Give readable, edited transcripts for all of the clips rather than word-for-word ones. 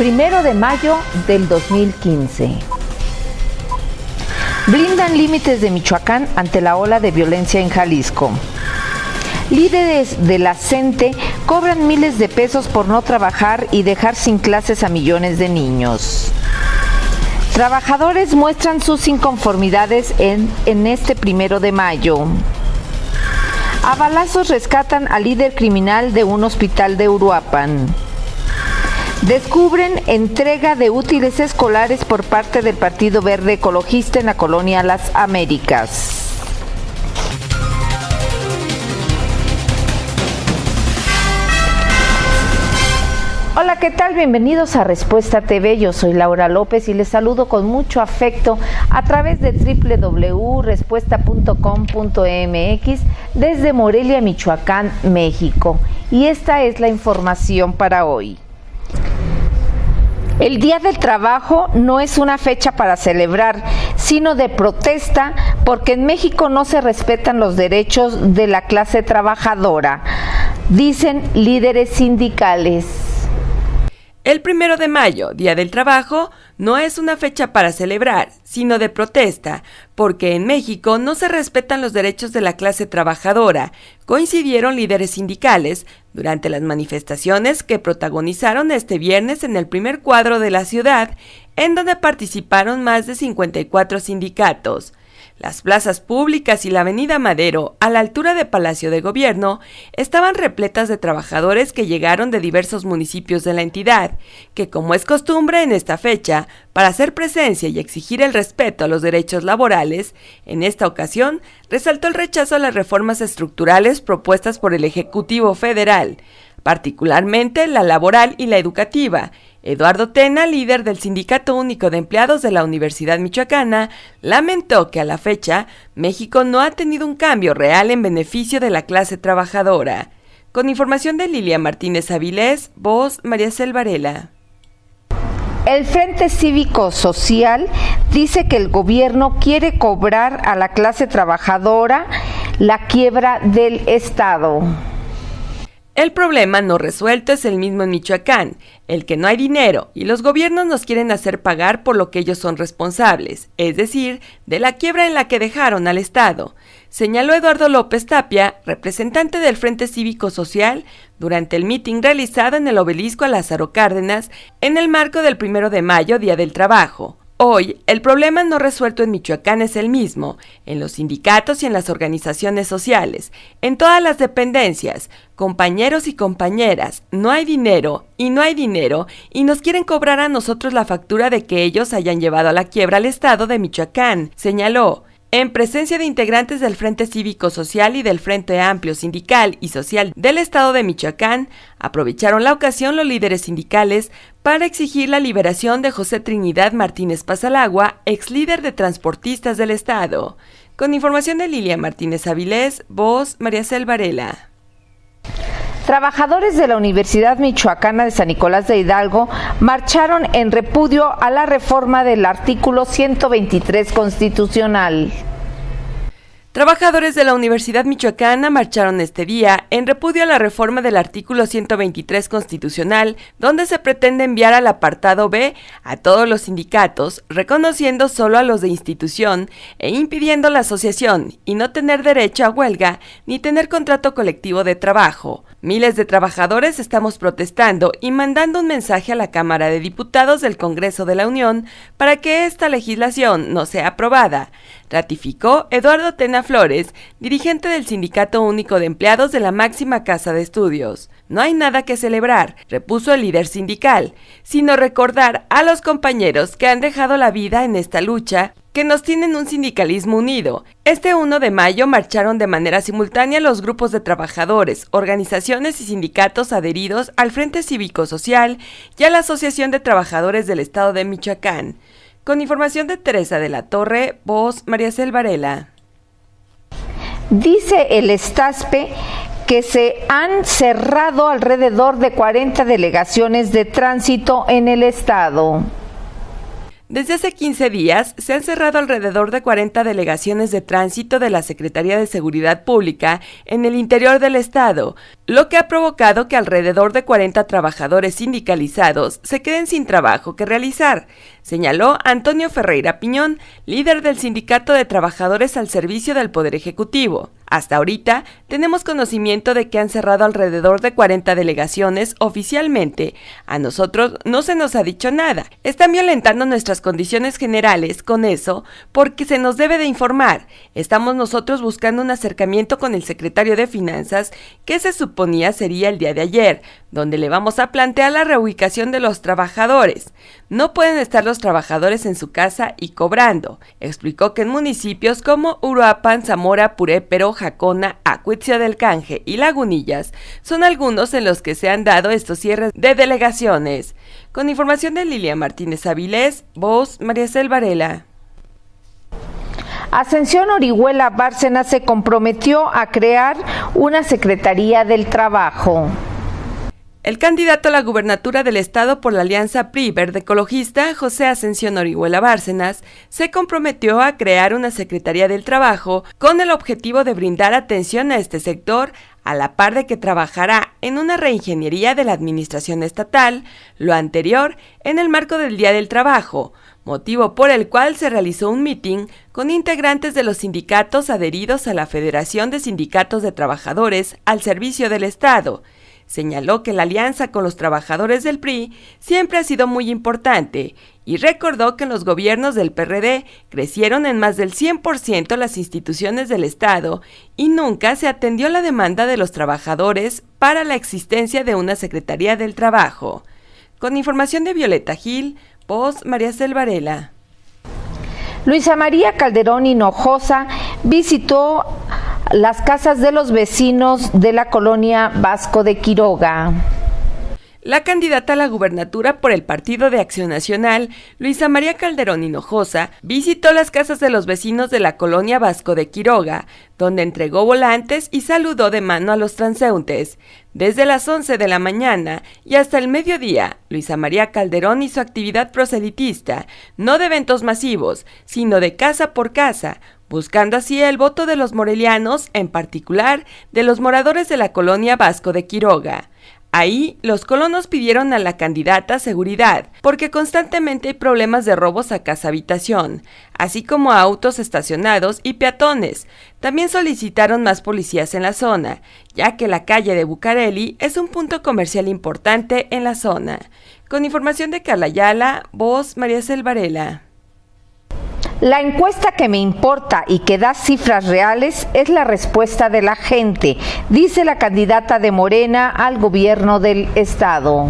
1 de mayo del 2015. Blindan límites de Michoacán ante la ola de violencia en Jalisco. Líderes de la CENTE cobran miles de pesos por no trabajar y dejar sin clases a millones de niños. Trabajadores muestran sus inconformidades en este 1 de mayo. A balazos rescatan al líder criminal de un hospital de Uruapan. Descubren entrega de útiles escolares por parte del Partido Verde Ecologista en la colonia Las Américas. Hola, ¿qué tal? Bienvenidos a Respuesta TV. Yo soy Laura López y les saludo con mucho afecto a través de www.respuesta.com.mx desde Morelia, Michoacán, México. Y esta es la información para hoy. El Día del Trabajo no es una fecha para celebrar, sino de protesta, porque en México no se respetan los derechos de la clase trabajadora, dicen líderes sindicales. El 1 de mayo, Día del Trabajo, no es una fecha para celebrar, sino de protesta, porque en México no se respetan los derechos de la clase trabajadora, coincidieron líderes sindicales durante las manifestaciones que protagonizaron este viernes en el primer cuadro de la ciudad, en donde participaron más de 54 sindicatos. Las plazas públicas y la avenida Madero, a la altura de Palacio de Gobierno, estaban repletas de trabajadores que llegaron de diversos municipios de la entidad, que como es costumbre en esta fecha, para hacer presencia y exigir el respeto a los derechos laborales, en esta ocasión resaltó el rechazo a las reformas estructurales propuestas por el Ejecutivo Federal, particularmente la laboral y la educativa. Eduardo Tena, líder del Sindicato Único de Empleados de la Universidad Michoacana, lamentó que a la fecha México no ha tenido un cambio real en beneficio de la clase trabajadora. Con información de Lilia Martínez Avilés, voz María Cel Varela. El Frente Cívico Social dice que el gobierno quiere cobrar a la clase trabajadora la quiebra del Estado. El problema no resuelto es el mismo en Michoacán, el que no hay dinero y los gobiernos nos quieren hacer pagar por lo que ellos son responsables, es decir, de la quiebra en la que dejaron al Estado, señaló Eduardo López Tapia, representante del Frente Cívico Social, durante el mitin realizado en el Obelisco a Lázaro Cárdenas en el marco del 1 de mayo, Día del Trabajo. Hoy, el problema no resuelto en Michoacán es el mismo, en los sindicatos y en las organizaciones sociales, en todas las dependencias, compañeros y compañeras, no hay dinero y nos quieren cobrar a nosotros la factura de que ellos hayan llevado a la quiebra al Estado de Michoacán, señaló. En presencia de integrantes del Frente Cívico Social y del Frente Amplio Sindical y Social del Estado de Michoacán, aprovecharon la ocasión los líderes sindicales para exigir la liberación de José Trinidad Martínez Pasalagua, ex líder de transportistas del Estado. Con información de Lilia Martínez Avilés, voz María Cel Varela. Trabajadores de la Universidad Michoacana de San Nicolás de Hidalgo marcharon en repudio a la reforma del artículo 123 constitucional. Trabajadores de la Universidad Michoacana marcharon este día en repudio a la reforma del artículo 123 constitucional, donde se pretende enviar al apartado B a todos los sindicatos, reconociendo solo a los de institución e impidiendo la asociación y no tener derecho a huelga ni tener contrato colectivo de trabajo. Miles de trabajadores estamos protestando y mandando un mensaje a la Cámara de Diputados del Congreso de la Unión para que esta legislación no sea aprobada, ratificó Eduardo Tena Flores, dirigente del Sindicato Único de Empleados de la máxima casa de estudios. No hay nada que celebrar, repuso el líder sindical, sino recordar a los compañeros que han dejado la vida en esta lucha, que nos tienen un sindicalismo unido. Este 1 de mayo marcharon de manera simultánea los grupos de trabajadores, organizaciones y sindicatos adheridos al Frente Cívico Social y a la Asociación de Trabajadores del Estado de Michoacán. Con información de Teresa de la Torre, voz María Cel Varela. Dice el Estaspe que se han cerrado alrededor de 40 delegaciones de tránsito en el estado. Desde hace 15 días se han cerrado alrededor de 40 delegaciones de tránsito de la Secretaría de Seguridad Pública en el interior del estado, lo que ha provocado que alrededor de 40 trabajadores sindicalizados se queden sin trabajo que realizar, señaló Antonio Ferreira Piñón, líder del Sindicato de Trabajadores al Servicio del Poder Ejecutivo. Hasta ahorita tenemos conocimiento de que han cerrado alrededor de 40 delegaciones oficialmente. A nosotros no se nos ha dicho nada. Están violentando nuestras condiciones generales con eso porque se nos debe de informar. Estamos nosotros buscando un acercamiento con el secretario de Finanzas que se suponía sería el día de ayer, donde le vamos a plantear la reubicación de los trabajadores. No pueden estar los trabajadores en su casa y cobrando. Explicó que en municipios como Uruapan, Zamora, Purépero, Jacona, Acuitzio del Canje y Lagunillas son algunos en los que se han dado estos cierres de delegaciones. Con información de Lilia Martínez Avilés, voz María Cel Varela. Ascensión Orihuela Bárcenas se comprometió a crear una Secretaría del Trabajo. El candidato a la gubernatura del estado por la Alianza PRI Verde Ecologista, José Ascensión Orihuela Bárcenas, se comprometió a crear una Secretaría del Trabajo con el objetivo de brindar atención a este sector, a la par de que trabajará en una reingeniería de la administración estatal, lo anterior en el marco del Día del Trabajo, motivo por el cual se realizó un mitin con integrantes de los sindicatos adheridos a la Federación de Sindicatos de Trabajadores al Servicio del Estado. Señaló que la alianza con los trabajadores del PRI siempre ha sido muy importante y recordó que en los gobiernos del PRD crecieron en más del 100% las instituciones del Estado y nunca se atendió la demanda de los trabajadores para la existencia de una Secretaría del Trabajo. Con información de Violeta Gil, voz María Cel Varela. Luisa María Calderón Hinojosa visitó las casas de los vecinos de la colonia Vasco de Quiroga. La candidata a la gubernatura por el Partido de Acción Nacional, Luisa María Calderón Hinojosa, visitó las casas de los vecinos de la colonia Vasco de Quiroga, donde entregó volantes y saludó de mano a los transeúntes. Desde las 11 de la mañana y hasta el mediodía, Luisa María Calderón hizo actividad proselitista, no de eventos masivos, sino de casa por casa, buscando así el voto de los morelianos, en particular de los moradores de la colonia Vasco de Quiroga. Ahí, los colonos pidieron a la candidata seguridad, porque constantemente hay problemas de robos a casa-habitación, así como a autos estacionados y peatones. También solicitaron más policías en la zona, ya que la calle de Bucareli es un punto comercial importante en la zona. Con información de Carla Ayala, voz María Cel Varela. La encuesta que me importa y que da cifras reales es la respuesta de la gente, dice la candidata de Morena al gobierno del estado.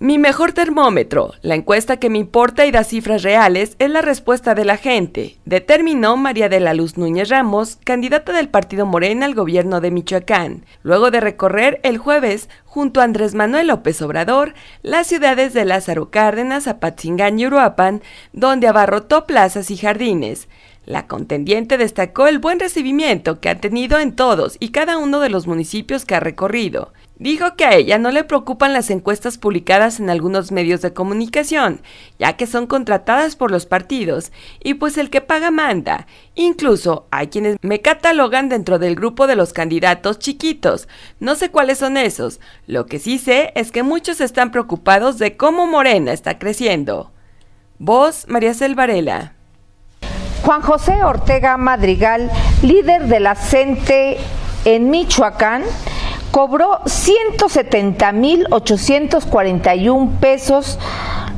Mi mejor termómetro, la encuesta que me importa y da cifras reales, es la respuesta de la gente, determinó María de la Luz Núñez Ramos, candidata del partido Morena al gobierno de Michoacán, luego de recorrer el jueves, junto a Andrés Manuel López Obrador, las ciudades de Lázaro Cárdenas, Apatzingán y Uruapan, donde abarrotó plazas y jardines. La contendiente destacó el buen recibimiento que ha tenido en todos y cada uno de los municipios que ha recorrido. Dijo que a ella no le preocupan las encuestas publicadas en algunos medios de comunicación, ya que son contratadas por los partidos, y pues el que paga manda. Incluso hay quienes me catalogan dentro del grupo de los candidatos chiquitos. No sé cuáles son esos. Lo que sí sé es que muchos están preocupados de cómo Morena está creciendo. Voz María Cel Varela. Juan José Ortega Madrigal, líder de la CENTE en Michoacán, cobró 170,841 pesos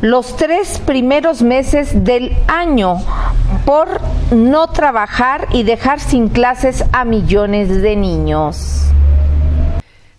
los 3 primeros meses del año por no trabajar y dejar sin clases a millones de niños.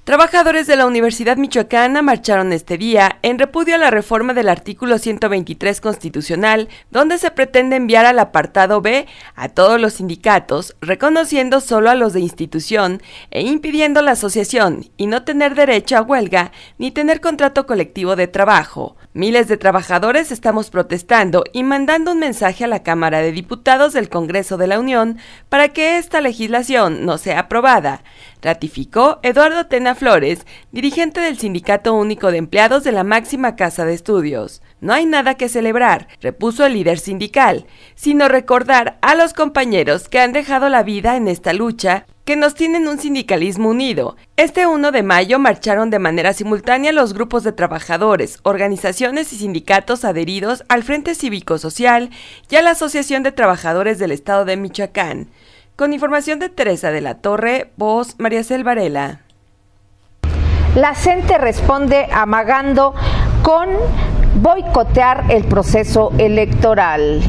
Trabajadores de la Universidad Michoacana marcharon este día en repudio a la reforma del artículo 123 constitucional, donde se pretende enviar al apartado B a todos los sindicatos, reconociendo solo a los de institución e impidiendo la asociación y no tener derecho a huelga ni tener contrato colectivo de trabajo. Miles de trabajadores estamos protestando y mandando un mensaje a la Cámara de Diputados del Congreso de la Unión para que esta legislación no sea aprobada, ratificó Eduardo Tena Flores, dirigente del Sindicato Único de Empleados de la máxima casa de estudios. No hay nada que celebrar, repuso el líder sindical, sino recordar a los compañeros que han dejado la vida en esta lucha que nos tienen un sindicalismo unido. Este 1 de mayo marcharon de manera simultánea los grupos de trabajadores, organizaciones y sindicatos adheridos al Frente Cívico Social y a la Asociación de Trabajadores del Estado de Michoacán. Con información de Teresa de la Torre, voz Mariacel Varela. La CENTE responde amagando con boicotear el proceso electoral.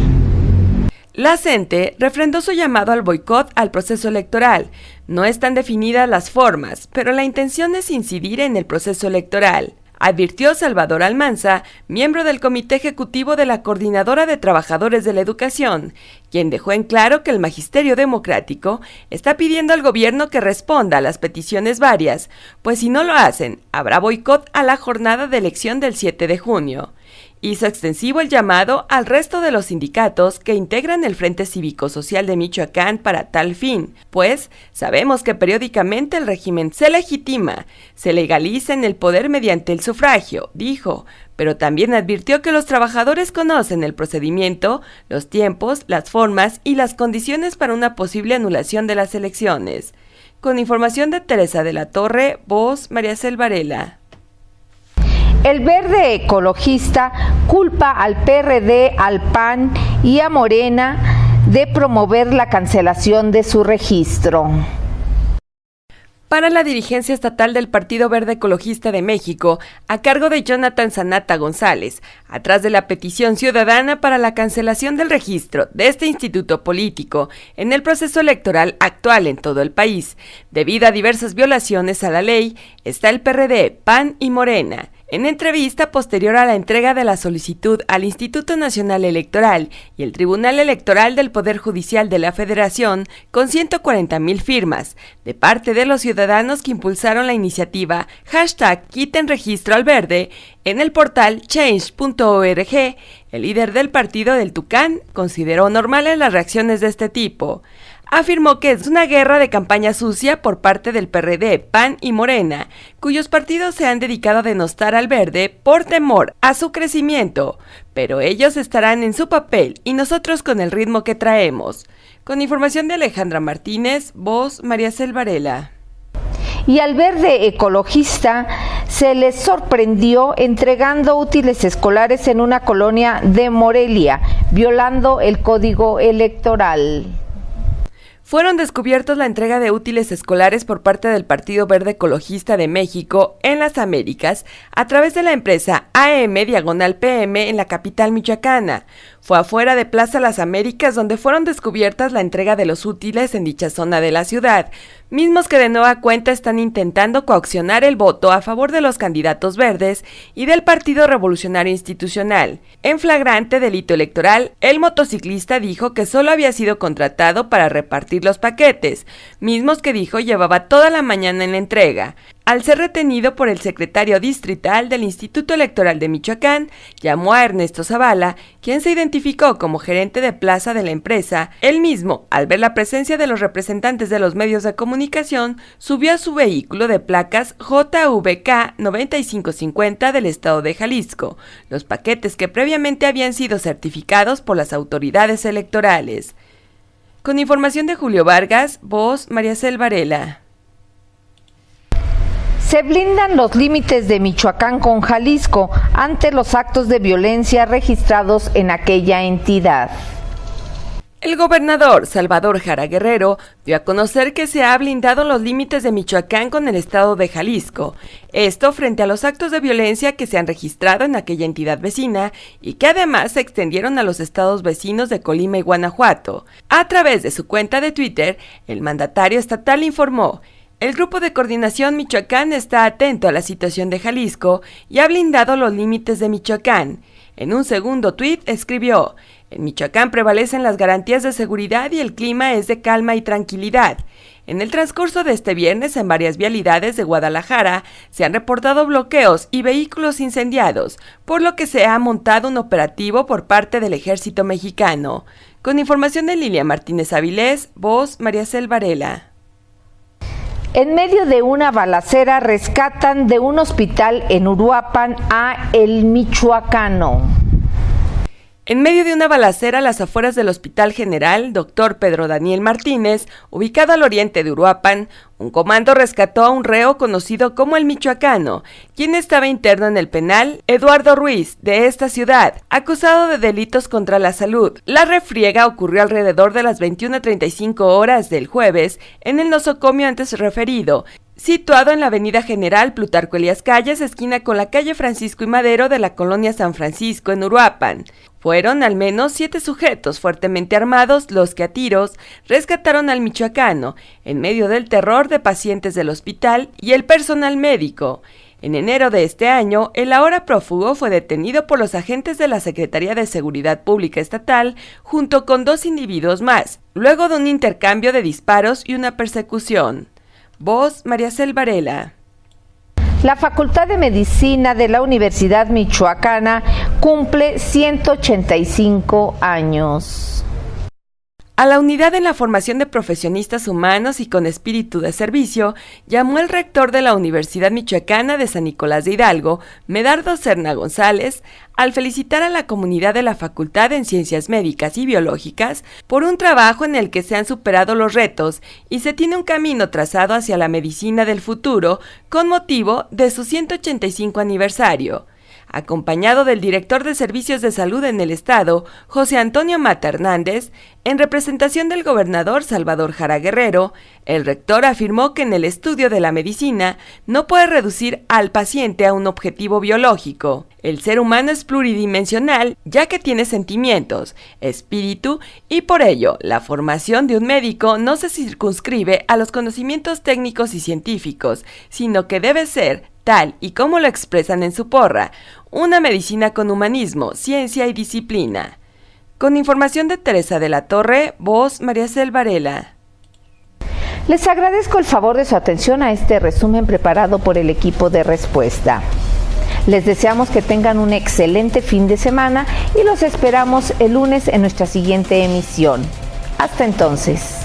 La CENTE refrendó su llamado al boicot al proceso electoral. No están definidas las formas, pero la intención es incidir en el proceso electoral, advirtió Salvador Almanza, miembro del Comité Ejecutivo de la Coordinadora de Trabajadores de la Educación, quien dejó en claro que el Magisterio Democrático está pidiendo al gobierno que responda a las peticiones varias, pues si no lo hacen, habrá boicot a la jornada de elección del 7 de junio. Hizo extensivo el llamado al resto de los sindicatos que integran el Frente Cívico Social de Michoacán para tal fin, pues sabemos que periódicamente el régimen se legitima, se legaliza en el poder mediante el sufragio, dijo, pero también advirtió que los trabajadores conocen el procedimiento, los tiempos, las formas y las condiciones para una posible anulación de las elecciones. Con información de Teresa de la Torre, voz Mariacel Varela. El Verde Ecologista culpa al PRD, al PAN y a Morena de promover la cancelación de su registro. Para la dirigencia estatal del Partido Verde Ecologista de México, a cargo de Jonathan Sanata González, atrás de la petición ciudadana para la cancelación del registro de este instituto político en el proceso electoral actual en todo el país, debido a diversas violaciones a la ley, está el PRD, PAN y Morena. En entrevista posterior a la entrega de la solicitud al Instituto Nacional Electoral y el Tribunal Electoral del Poder Judicial de la Federación, con 140,000 firmas, de parte de los ciudadanos que impulsaron la iniciativa #Quiten Registro al Verde, en el portal change.org, el líder del partido del Tucán consideró normales las reacciones de este tipo. Afirmó que es una guerra de campaña sucia por parte del PRD, PAN y Morena, cuyos partidos se han dedicado a denostar al verde por temor a su crecimiento, pero ellos estarán en su papel y nosotros con el ritmo que traemos. Con información de Alejandra Martínez, voz Mariacel Varela. Y al Verde Ecologista se les sorprendió entregando útiles escolares en una colonia de Morelia, violando el código electoral. Fueron descubiertos la entrega de útiles escolares por parte del Partido Verde Ecologista de México en las Américas a través de la empresa AM/PM en la capital michoacana. Fue afuera de Plaza Las Américas donde fueron descubiertas la entrega de los útiles en dicha zona de la ciudad, mismos que de nueva cuenta están intentando coaccionar el voto a favor de los candidatos verdes y del Partido Revolucionario Institucional. En flagrante delito electoral, el motociclista dijo que solo había sido contratado para repartir los paquetes, mismos que dijo llevaba toda la mañana en la entrega. Al ser retenido por el secretario distrital del Instituto Electoral de Michoacán, llamó a Ernesto Zavala, quien se identificó como gerente de plaza de la empresa. Él mismo, al ver la presencia de los representantes de los medios de comunicación, subió a su vehículo de placas JVK 9550 del estado de Jalisco, los paquetes que previamente habían sido certificados por las autoridades electorales. Con información de Julio Vargas, voz Mariacel Varela. Se blindan los límites de Michoacán con Jalisco ante los actos de violencia registrados en aquella entidad. El gobernador Salvador Jara Guerrero dio a conocer que se ha blindado los límites de Michoacán con el estado de Jalisco, esto frente a los actos de violencia que se han registrado en aquella entidad vecina y que además se extendieron a los estados vecinos de Colima y Guanajuato. A través de su cuenta de Twitter, el mandatario estatal informó: el Grupo de Coordinación Michoacán está atento a la situación de Jalisco y ha blindado los límites de Michoacán. En un segundo tuit escribió: en Michoacán prevalecen las garantías de seguridad y el clima es de calma y tranquilidad. En el transcurso de este viernes, en varias vialidades de Guadalajara, se han reportado bloqueos y vehículos incendiados, por lo que se ha montado un operativo por parte del Ejército Mexicano. Con información de Lilia Martínez Avilés, voz Mariacel Varela. En medio de una balacera rescatan de un hospital en Uruapan a El Michoacano. En medio de una balacera a las afueras del Hospital General Dr. Pedro Daniel Martínez, ubicado al oriente de Uruapan, un comando rescató a un reo conocido como el Michoacano, quien estaba interno en el penal Eduardo Ruiz de esta ciudad, acusado de delitos contra la salud. La refriega ocurrió alrededor de las 21:35 horas del jueves en el nosocomio antes referido, situado en la avenida General Plutarco Elías Calles, esquina con la calle Francisco y Madero de la colonia San Francisco en Uruapan. Fueron al menos 7 sujetos fuertemente armados los que a tiros rescataron al michoacano en medio del terror de pacientes del hospital y el personal médico. En enero de este año, el ahora prófugo fue detenido por los agentes de la Secretaría de Seguridad Pública Estatal junto con 2 individuos más, luego de un intercambio de disparos y una persecución. Voz Mariacel Varela. La Facultad de Medicina de la Universidad Michoacana cumple 185 años. A la unidad en la formación de profesionistas humanos y con espíritu de servicio, llamó el rector de la Universidad Michoacana de San Nicolás de Hidalgo, Medardo Serna González, al felicitar a la comunidad de la Facultad en Ciencias Médicas y Biológicas por un trabajo en el que se han superado los retos y se tiene un camino trazado hacia la medicina del futuro con motivo de su 185 aniversario. Acompañado del director de Servicios de Salud en el Estado, José Antonio Mata Hernández, en representación del gobernador Salvador Jara Guerrero, el rector afirmó que en el estudio de la medicina no puede reducir al paciente a un objetivo biológico. El ser humano es pluridimensional, ya que tiene sentimientos, espíritu, y por ello, la formación de un médico no se circunscribe a los conocimientos técnicos y científicos, sino que debe ser, tal y como lo expresan en su porra, una medicina con humanismo, ciencia y disciplina. Con información de Teresa de la Torre, voz Mariacel Varela. Les agradezco el favor de su atención a este resumen preparado por el equipo de Respuesta. Les deseamos que tengan un excelente fin de semana y los esperamos el lunes en nuestra siguiente emisión. Hasta entonces.